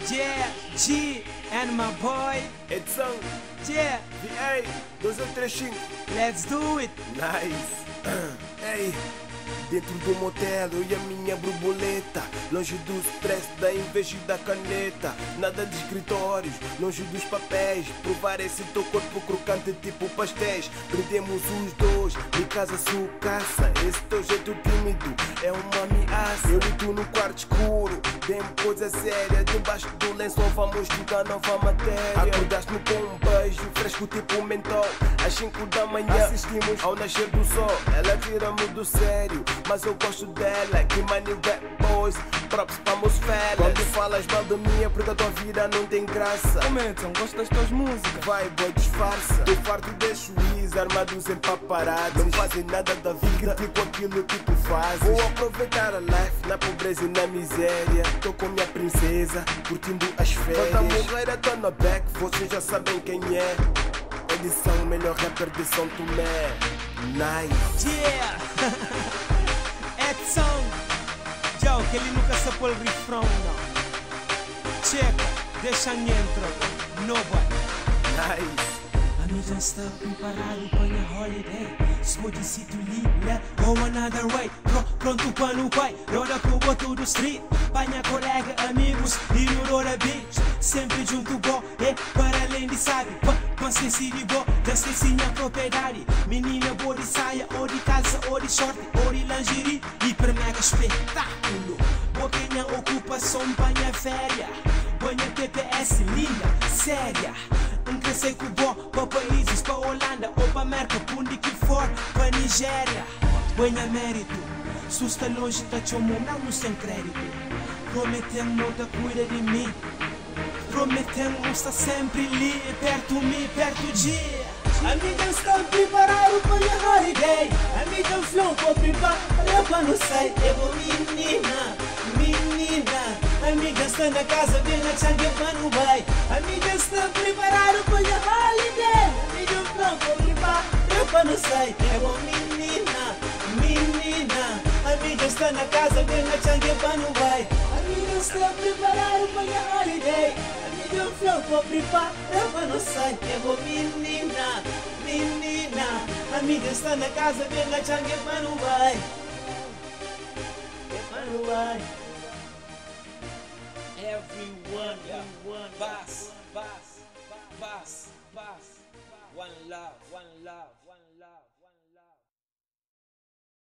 Yeah, G and my boy. Edição Yeah, VA 2035. let's do it. Nice. Ei, dentro do motel eu e a minha borboleta, longe do stress, da inveja e da caneta. Nada de escritórios, longe dos papéis. Provar esse teu corpo crocante tipo pastéis. Prendemos os dois, de casa sucaça. Esse teu jeito tímido é uma ameaça. Eu e tu no quarto escuro, demos coisa séria. Debaixo do lençol vamos estudar nova matéria. Acordaste-me com um beijo fresco tipo mentol. Às 5 da manhã assistimos ao nascer do sol. Ela tira-me do sério, mas eu gosto dela. Que money bad boys, props para meus fellas. Quando falas mal de mim é porque a tua vida não tem graça. Comentam, gosto das tuas músicas. Vai, boy, disfarça. Tô farto de juiz, armados em paparazzi. Não fazem nada da vida, critico aquilo que tu fazes. Vou aproveitar a life, na pobreza e na miséria. Tô com minha princesa, curtindo as férias. Quando a morrer eu tô na back, vocês já sabem quem é. Edição, o melhor rapper de São Tomé. Nice. Yeah. Edson. Joe, que ele nunca se pôr o refrão, não. Checa, deixa entro. Nobody. Nice. A minha já está preparado para a holiday. Escolhe se tu liga ou another way. Pronto para no pai, roda pro boto do street. Panha colega, amigos e no Roda Beach. Sempre junto bom, para além de sabe. Consciência de boa, dança sim a propriedade. Menina boa de saia, ou de calça, ou de short, ou de lingerie. Hiper mega espetáculo. Boquinha ocupação, banha férias. Banha TPS linda, séria. Crescer com bom para países, para Holanda ou para América, por onde que for, para Nigéria. Banha mérito, susta longe, tá chomo, não sem crédito. Prometemos não te cuida de mim. Prometemos estar sempre ali, perto de mim, perto de. Amigas estão preparados para a holiday. Amigas flow para preparar para não sair. Eu menina, menina. Amigas estão na casa, vem na changue para não vai. Amigas estão preparadas para a holiday. Amigas flow para preparar para não sair. Eu menina, menina. Amigas estão na casa, vem na changue para não vai. Amigas estão preparadas para a holiday. Amigas flow para preparar para não sair. Eu menina, menina. Amigas estão na casa, vem na changue para não vai. Para não vai. Everyone, bass, bass, bass, bass, one love, one love.